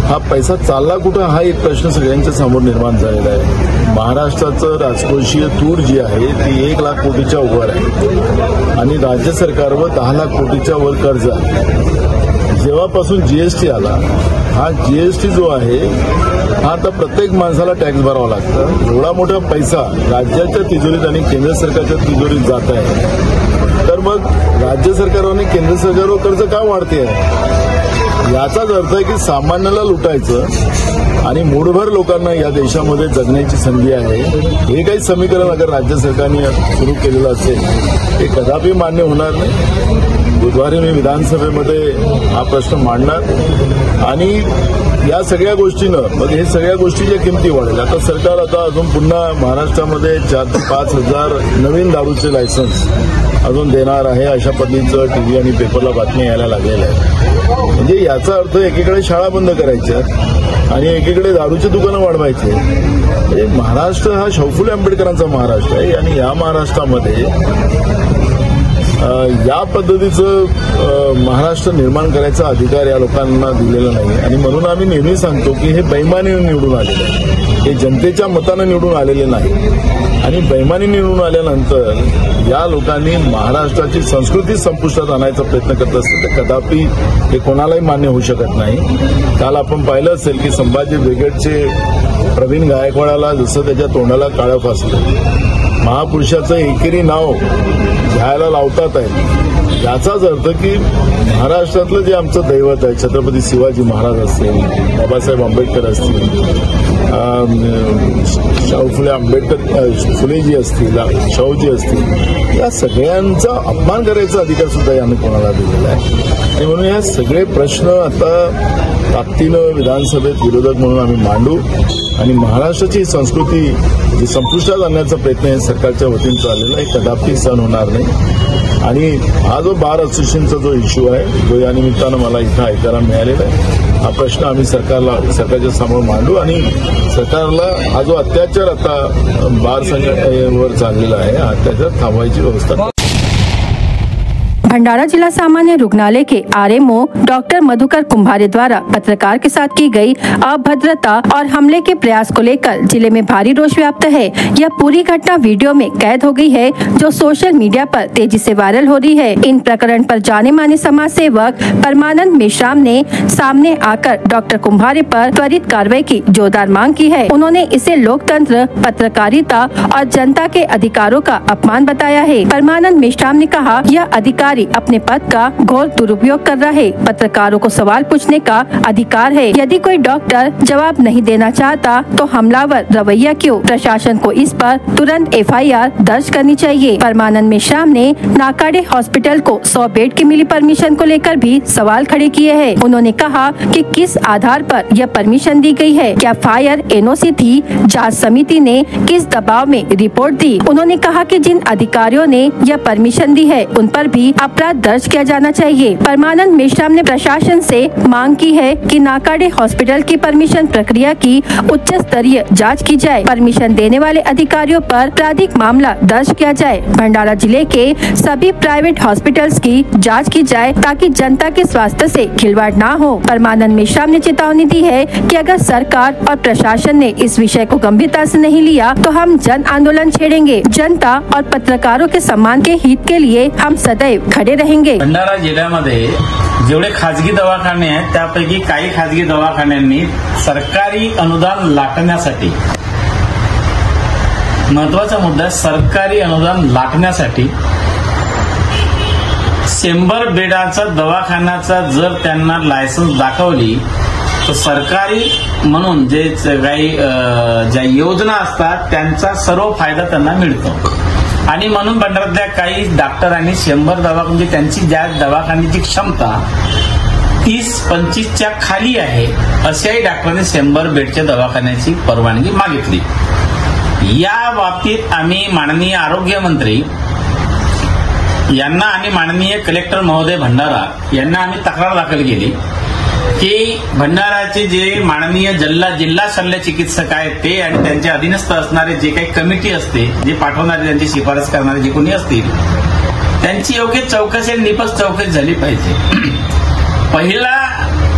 हा पैसा चालला कुठं हा एक प्रश्न सगळ्यांच्या समोर निर्माण झालेला आहे. महाराष्ट्राचं राजकोषीय तूट जी आहे ती 1 लाख कोटीच्या वर आहे आणि राज्य सरकारवर 10 लाख कोटीच्या वर कर्ज आहे. जेव्हापासून जीएसटी आला, हा जीएसटी जो आहे हा आता प्रत्येक माणसाला टॅक्स भरावा लागतं. एवढा मोठा पैसा राज्याच्या तिजोरीत आणि केंद्र सरकारच्या तिजोरीत जात आहे, तर मग राज्य सरकारने केंद्र सरकारवर कर्ज का वाढते आहे? याचाच अर्थ आहे की सामान्याला लुटायचं आणि मूठभर लोकांना या देशामध्ये जगण्याची संधी आहे. हे काही समीकरण अगर राज्य सरकारने सुरू केलेलं असेल हे कदापि मान्य होणार नाही. बुधवारी मी विधानसभेमध्ये हा प्रश्न मांडणार आणि या सगळ्या गोष्टीनं मग हे सगळ्या गोष्टीच्या किमती वाढेल. आता सरकार आता अजून पुन्हा महाराष्ट्रामध्ये 4 ते 5 हजार नवीन दारूचे लायसन्स अजून देणार आहे, अशा पद्धतीचं टीव्ही आणि पेपरला बातम्या यायला लागलेल्या आहेत. म्हणजे याचा अर्थ एकीकडे शाळा बंद करायच्या आणि एकीकडे दारूची दुकानं वाढवायचे. म्हणजे महाराष्ट्र हा शाहू आंबेडकरांचा महाराष्ट्र आहे आणि या महाराष्ट्रामध्ये या पद्धतीचं महाराष्ट्र निर्माण करायचा अधिकार या लोकांना दिलेला नाही. आणि म्हणून आम्ही नेहमी सांगतो की हे बेईमानीने निवडून आलेले आहे, हे जनतेच्या मतानं निवडून आलेले नाही. आणि बेईमानी निवडून आल्यानंतर या लोकांनी महाराष्ट्राची संस्कृती संपुष्टात आणायचा प्रयत्न करत असतील तर कदापि हे कोणालाही मान्य होऊ शकत नाही. काल आपण पाहिलं असेल की संभाजी ब्रिगेडचे प्रवीण गायकवाडाला जसं त्याच्या तोंडाला काळं फासलं महापुरुषाचं एकेरी नाव घ्यायला लावतात आहे, याचाच अर्थ की महाराष्ट्रातलं जे आमचं दैवत आहे छत्रपती शिवाजी महाराज असतील, बाबासाहेब आंबेडकर असतील, शाहू फुले फुलेजी असतील, शाहूजी असतील, या सगळ्यांचा अपमान करायचा अधिकार सुद्धा याने कोणाला दिलेला आहे. आणि म्हणून या सगळे प्रश्न आता ताकदीनं विधानसभेत विरोधक म्हणून आम्ही मांडू आणि महाराष्ट्राची संस्कृती जी संपुष्टात आणण्याचा प्रयत्न हे सरकारच्या वतीने चाललेला आहे, कदापि सहन होणार नाही. आणि हा जो बार असोसिएशनचा जो इश्यू आहे जो या निमित्तानं मला इथं ऐकायला मिळालेला आहे, हा प्रश्न आम्ही सरकारच्या समोर मांडू आणि सरकारला हा जो अत्याचार आता बार संघटनेवर चाललेला आहे, हा अत्याचार थांबवायची व्यवस्था. भंडारा जिला सामान्य रुग्णालय के आरएमओ डॉक्टर मधुकर कुंभारे द्वारा पत्रकार के साथ की गई अभद्रता और हमले के प्रयास को लेकर जिले में भारी रोष व्याप्त है। यह पूरी घटना वीडियो में कैद हो गई है जो सोशल मीडिया पर तेजी से वायरल हो रही है। इन प्रकरण पर जाने माने समाज सेवक परमानंद मेश्राम ने सामने आकर डॉक्टर कुंभारे पर त्वरित कार्रवाई की जोरदार मांग की है। उन्होंने इसे लोकतंत्र, पत्रकारिता और जनता के अधिकारों का अपमान बताया है। परमानंद मेश्राम ने कहा, यह अधिकारी अपने पद का घोर दुरुपयोग कर रहा है। पत्रकारों को सवाल पूछने का अधिकार है। यदि कोई डॉक्टर जवाब नहीं देना चाहता तो हमलावर रवैया क्यों? प्रशासन को इस पर तुरंत एफआईआर दर्ज करनी चाहिए। परमानंद मेश्राम ने नाकाड़े हॉस्पिटल को 100 बेड की मिली परमिशन को लेकर भी सवाल खड़े किए हैं। उन्होंने कहा कि किस आधार पर यह परमिशन दी गई है, क्या फायर एनओसी थी, जांच समिति ने किस दबाव में रिपोर्ट दी। उन्होंने कहा कि जिन अधिकारियों ने यह परमिशन दी है उन पर भी अपराध दर्ज किया जाना चाहिए। परमानंद मेश्राम ने प्रशासन से मांग की है कि नाकाड़े हॉस्पिटल की परमिशन प्रक्रिया की उच्च स्तरीय जांच की जाए। परमिशन देने वाले अधिकारियों पर आपराधिक मामला दर्ज किया जाए। भंडारा जिले के सभी प्राइवेट हॉस्पिटल्स की जांच की जाए ताकि जनता के स्वास्थ्य से खिलवाड़ न हो। परमानंद मेश्राम ने चेतावनी दी है कि अगर सरकार और प्रशासन ने इस विषय को गंभीरता से नहीं लिया तो हम जन आंदोलन छेड़ेंगे। जनता और पत्रकारों के सम्मान के हित के लिए हम सदैव खड़े रहेंगे। भंडारा जिल्ह्यामध्ये जेवढे खाजगी दवाखाने आहेत त्यापैकी काही खाजगी दवाखान्यांनी सरकारी अनुदान लाटण्यासाठी, महत्वाचा मुद्दा, सरकारी अनुदान लाटण्यासाठी 100 बेडाचा दवाखान्याचा जर त्यांना लायसन्स दाखवली तर सरकारी म्हणून जे काही ज्या योजना असतात त्यांचा सर्व फायदा त्यांना मिळतो। आणि म्हणून भंडारातल्या काही डॉक्टरांनी 100 दवाखाने, त्यांची ज्या दवाखान्याची क्षमता 30-25च्या खाली आहे अशाही डॉक्टरांनी 100 बेडच्या दवाखान्याची परवानगी मागितली। या बाबतीत आम्ही माननीय आरोग्य मंत्री यांना आणि माननीय कलेक्टर महोदय भंडारा यांना आम्ही तक्रार दाखल केली की भंडाराचे जे माननीय जिल्हा शल्य चिकित्सक आहेत ते आणि त्यांच्या अधीनस्थ असणारे जे काही कमिटी असते, जे पाठवणारे, त्यांची शिफारस करणारे जे कोणी असतील, त्यांची योग्य चौकशी आणि निपक्ष चौकशी झाली पाहिजे। पहिला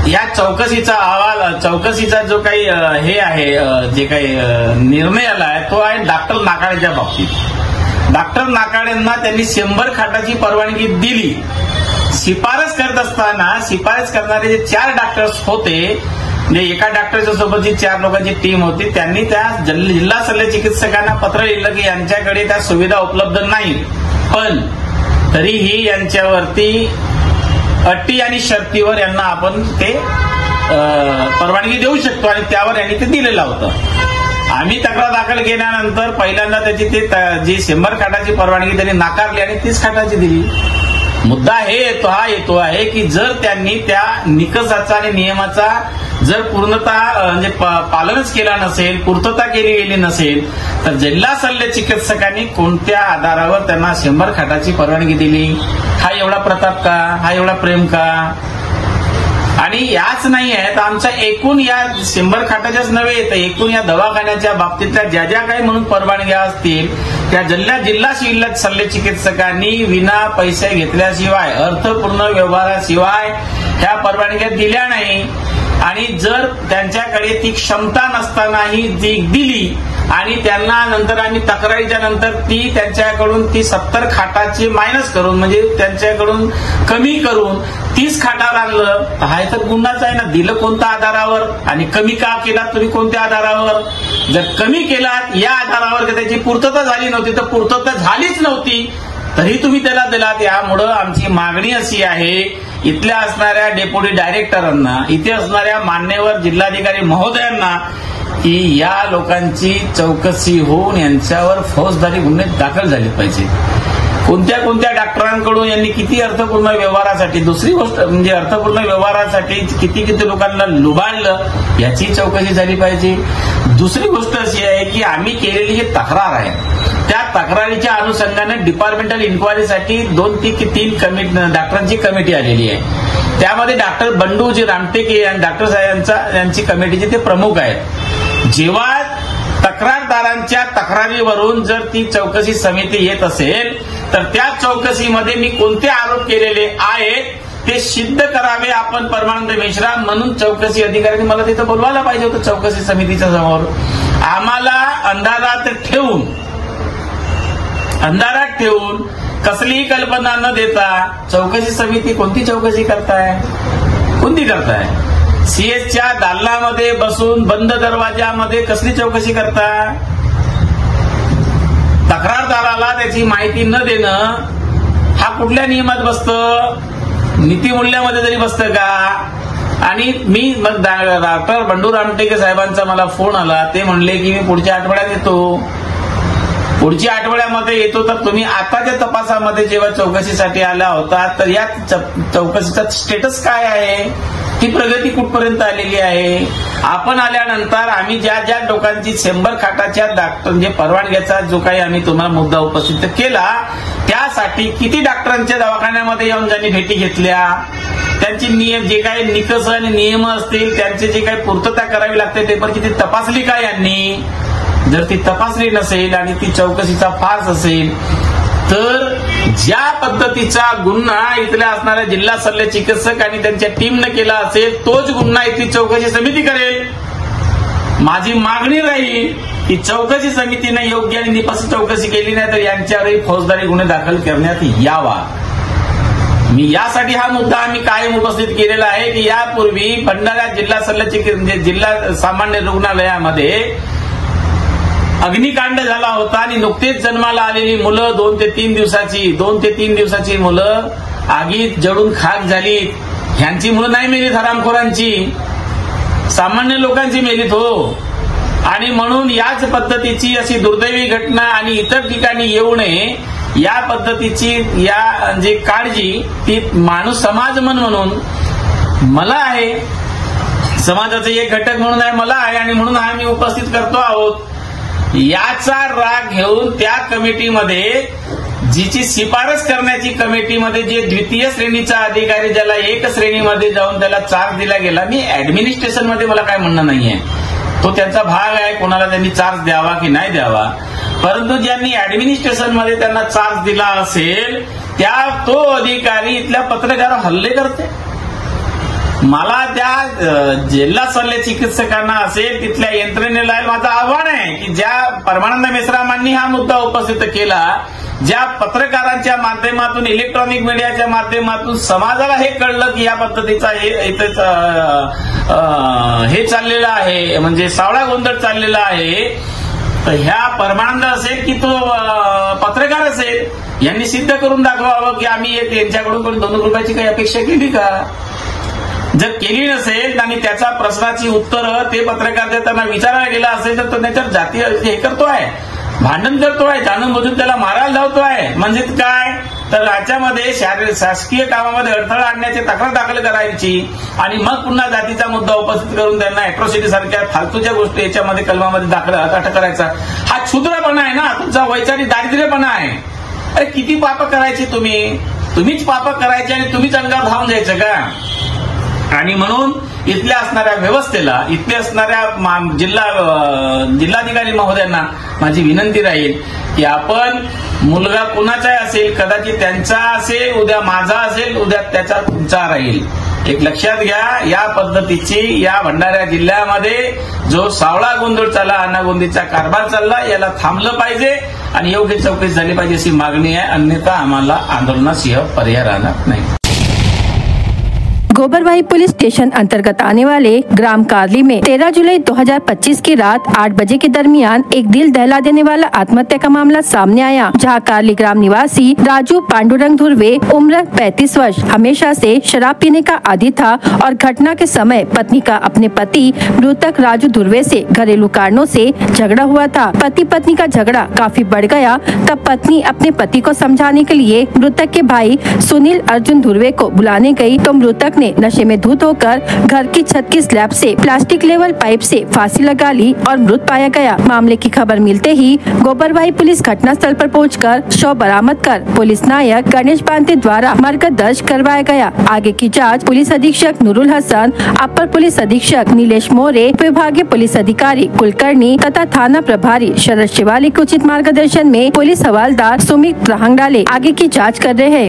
या चौकशीचा अहवाल, चौकशीचा जो काही हे आहे, जे काही निर्णय आला आहे तो आहे डॉक्टर नाकाळेच्या बाबतीत। डॉक्टर नाकाळेंना त्यांनी 100 खाटाची परवानगी दिली। शिफारस करत असताना शिफारस करणारे जे 4 डॉक्टर्स होते, जे एका डॉक्टरच्या सोबत जी 4 लोकांची टीम होती, त्यांनी त्या जिल्हा शल्य चिकित्सकांना पत्र लिहिलं की यांच्याकडे त्या सुविधा उपलब्ध नाही, पण तरीही यांच्यावरती अटी आणि शर्तीवर यांना आपण ते परवानगी देऊ शकतो आणि त्यावर यांनी ते दिलेलं होतं। आम्ही तक्रार दाखल केल्यानंतर पहिल्यांदा त्याची ते जी 100 खाटाची परवानगी त्यांनी नाकारली आणि 30 खाटाची दिली। मुद्दा हा येतो आहे की जर त्यांनी त्या निकषाचा आणि नियमाचा जर पूर्णतः म्हणजे पालनच केला नसेल, पूर्तता केली गेली नसेल तर जिल्हा शल्य चिकित्सकांनी कोणत्या आधारावर त्यांना 100 खाटाची परवानगी दिली? हा एवढा प्रताप का? हा एवढा प्रेम का? आणि याच नाही आहे तर आमच्या एकूण या 100 खाटाच्याच नव्हे तर एकूण या दवाखान्याच्या बाबतीतल्या ज्या ज्या काही म्हणून परवानग्या असतील त्या जिल्हा शल्य चिकित्सकांनी विना पैसे घेतल्याशिवाय, अर्थपूर्ण व्यवहाराशिवाय ह्या परवानग्या दिल्या नाही। आणि जर त्यांच्याकडे ती क्षमता नसतानाही ती दिली आणि त्यांना नंतर आम्ही तक्रारीच्या नंतर त्यांच्याकडून ती 70 खाटाची मायनस करून, म्हणजे त्यांच्याकडून कमी करून 30 खाटावर आणलं, हा तर गुन्हाच आहे ना. दिलं कोणत्या आधारावर आणि कमी का केला तुम्ही, कोणत्या आधारावर? जर कमी केलात या आधारावर त्याची पूर्तता झाली नव्हती तर पूर्तता झालीच नव्हती तरी तुम्ही त्याला दिलात. यामुळं आमची मागणी अशी आहे, इथल्या असणाऱ्या डेप्युटी डायरेक्टरांना, इथे असणाऱ्या मान्यवर जिल्हाधिकारी महोदयांना की या लोकांची चौकशी होऊन यांच्यावर फौजदारी गुन्हे दाखल झाले पाहिजे. कोणत्या कोणत्या डॉक्टरांकडून यांनी किती अर्थपूर्ण व्यवहारासाठी, दुसरी गोष्ट म्हणजे अर्थपूर्ण व्यवहारासाठी किती किती लोकांना लुबाडलं याची चौकशी झाली पाहिजे. दुसरी गोष्ट अशी आहे की आम्ही केलेली जी तक्रार आहे त्या तक्रारीच्या अनुषंगाने डिपार्टमेंटल इन्क्वायरीसाठी 2 ते 3 डॉक्टरांची कमिटी आलेली आहे. त्यामध्ये डॉक्टर बंडूजी रामटेके आणि डॉक्टर साहेबांचा यांची कमिटीचे ते प्रमुख आहेत. जेव्हा तक्रारदारांच्या तक्रारीवरून जर ती चौकशी समिती येत असेल तर त्या चौकशीमध्ये मी कोणते आरोप केलेले आहेत ते सिद्ध करावे. आपण परमानंद मिश्रा म्हणून चौकशी अधिकाऱ्यांनी मला तिथं बोलवायला पाहिजे होतं चौकशी समितीच्या समोर. आम्हाला अंधारात ठेवून कसलीही कल्पना न देता चौकशी समिती कोणती चौकशी करताय? सीएसच्या दालनामध्ये बसून बंद दरवाजामध्ये कसली चौकशी करता? तक्रारदाराला त्याची माहिती न देणं हा कुठल्या नियमात बसतं? नीतिमूल्यामध्ये तरी बसतं का? आणि मी मग डॉक्टर बंडू रामटेके साहेबांचा मला फोन आला. ते म्हणले की मी पुढच्या आठवड्यात येतो. पुढच्या आठवड्यामध्ये येतो तर तुम्ही आताच्या तपासामध्ये जेव्हा चौकशीसाठी आला होता तर या चौकशीचा स्टेटस काय आहे, ही प्रगती कुठपर्यंत आलेली आहे? आपण आल्यानंतर आम्ही ज्या ज्या लोकांची 100 खाटाच्या डॉक्टर म्हणजे परवानग्याचा जो काही आम्ही तुम्हाला मुद्दा उपस्थित केला त्यासाठी किती डॉक्टरांच्या दवाखान्यामध्ये येऊन ज्यांनी भेटी घेतल्या, त्यांची नियम जे काही निकष आणि नियम असतील त्यांची जे काही पूर्तता करावी लागते पेपरची ती तपासली का यांनी? जर ती तपासली नसेल आणि ती चौकशीचा फार्स असेल तर ज्या पद्धतीचा गुन्हा इथल्या असणाऱ्या जिल्हा शल्य चिकित्सक आणि त्यांच्या टीमनं केला असेल तोच गुन्हा इथली चौकशी समिती करेल. माझी मागणी राहील की चौकशी समितीने योग्य आणि निपक्ष चौकशी केली नाही तर यांच्यावरही फौजदारी गुन्हे दाखल करण्यात यावा. मी यासाठी हा मुद्दा आम्ही कायम उपस्थित केलेला आहे की यापूर्वी भंडारा जिल्हा शल्य चिकित्सक जिल्हा सामान्य रुग्णालयामध्ये अग्निकांड झाला होता आणि नुकतेच जन्माला आलेली मुलं 2 ते 3 दिवसाची मुलं आगीत जळून खाक झाली. ह्यांची मुलं नाही मेलीत, हरामखोरांची, सामान्य लोकांची मेलीत हो. आणि म्हणून याच पद्धतीची अशी दुर्दैवी घटना आणि इतर ठिकाणी येऊ नये या पद्धतीची या जे काळजी ती माणूस समाज म्हणून मला आहे, समाजाचे एक घटक म्हणून आहे, मला आहे आणि म्हणून हा मी उपस्थित करतो आहोत. याचा राग घेऊन त्या कमिटीमध्ये जिची शिफारस करण्याची कमिटीमध्ये जे द्वितीय श्रेणीचा अधिकारी ज्याला 1 श्रेणीमध्ये जाऊन त्याला चार्ज दिला गेला, मी ऍडमिनिस्ट्रेशनमध्ये मला काय म्हणणं नाहीये, तो त्यांचा भाग आहे, कोणाला त्यांनी चार्ज द्यावा की नाही द्यावा, परंतु ज्यांनी ऍडमिनिस्ट्रेशनमध्ये त्यांना चार्ज दिला असेल तो अधिकारी इथल्या पत्रकारावर हल्ले करते. मला त्या जिल्हा शल्य चिकित्सकांना असेल तिथल्या यंत्रणेला माझं आव्हान आहे की ज्या परमानंद मेश्रामांनी हा मुद्दा उपस्थित केला, ज्या पत्रकारांच्या माध्यमातून इलेक्ट्रॉनिक मीडियाच्या माध्यमातून समाजाला हे कळलं की या पद्धतीचा हे चाललेलं आहे म्हणजे सावळा गोंधळ चाललेला आहे, तर ह्या परमानंद असेल की तो पत्रकार असेल यांनी सिद्ध करून दाखवावं की आम्ही यांच्याकडून 2 रुपयाची काही अपेक्षा केली का. जर केली नसेल आणि त्याचा प्रश्नाची उत्तरं ते पत्रकार देताना विचारायला गेला असेल तर तो त्याच्यावर जाती हे करतोय, भांडण करतोय, जाणून बुजून त्याला मारायला धावतोय. म्हणजे काय तर राज्यामध्ये शासकीय कामामध्ये अडथळा आणण्याची तक्रार दाखल करायची आणि मग पुन्हा जातीचा मुद्दा उपस्थित करून त्यांना अॅट्रॉसिटी सारख्या फालतूच्या गोष्टी याच्यामध्ये कलमामध्ये अटक करायचा. हा क्षुद्रपणा आहे ना, तुमचा वैचारिक दारिद्र्यपणा आहे. अरे किती पाप करायची तुम्हीच पाप करायची आणि तुम्हीच अंगावर धावून जायचं का. आणि म्हणून इथल्या असणाऱ्या व्यवस्थेला, इथले असणाऱ्या जिल्हाधिकारी महोदयांना माझी विनंती राहील की आपण मुलगा कुणाचाही असेल, कदाचित त्यांचा असेल, उद्या माझा असेल, उद्या त्याचा तुमचा राहील. एक लक्षात घ्या, या पद्धतीची या भंडारा जिल्ह्यामध्ये जो सावळा गोंधळ चालला, अनागोंदीचा कारभार चालला, याला थांबलं पाहिजे आणि योग्य चौकशी झाली पाहिजे अशी मागणी आहे. अन्यथा आम्हाला आंदोलनाशिवाय पर्याय राहणार नाही. गोबरवाही पुलिस स्टेशन अंतर्गत आने वाले ग्राम कारली में 13 जुलाई 2025 की रात 8 बजे के दरमियान एक दिल दहला देने वाला आत्महत्या का मामला सामने आया, जहां कारली ग्राम निवासी राजू पांडुरंग धुर्वे उम्र 35 वर्ष हमेशा से शराब पीने का आदी था और घटना के समय पत्नी का अपने पति मृतक राजू धुर्वे से घरेलू कारणों से झगड़ा हुआ था। पति पत्नी का झगड़ा काफी बढ़ गया, तब पत्नी अपने पति को समझाने के लिए मृतक के भाई सुनील अर्जुन धुर्वे को बुलाने गई तो मृतक ने नशे में धुत होकर घर की छत की स्लैब से प्लास्टिक लेवल पाइप से फांसी लगा ली और मृत पाया गया। मामले की खबर मिलते ही गोबरवाही पुलिस घटनास्थल पर पहुंचकर शव बरामद कर पुलिस नायक गणेश पांते द्वारा मरकत दर्ज करवाया गया। आगे की जांच पुलिस अधीक्षक नूरुल हसन, अपर पुलिस अधीक्षक नीलेश मोरे, विभागीय पुलिस अधिकारी कुलकर्णी तथा थाना प्रभारी शरद शिवालिक के उचित मार्गदर्शन में पुलिस हवालदार सुमित ग्राहंगडाले आगे की जाँच कर रहे हैं।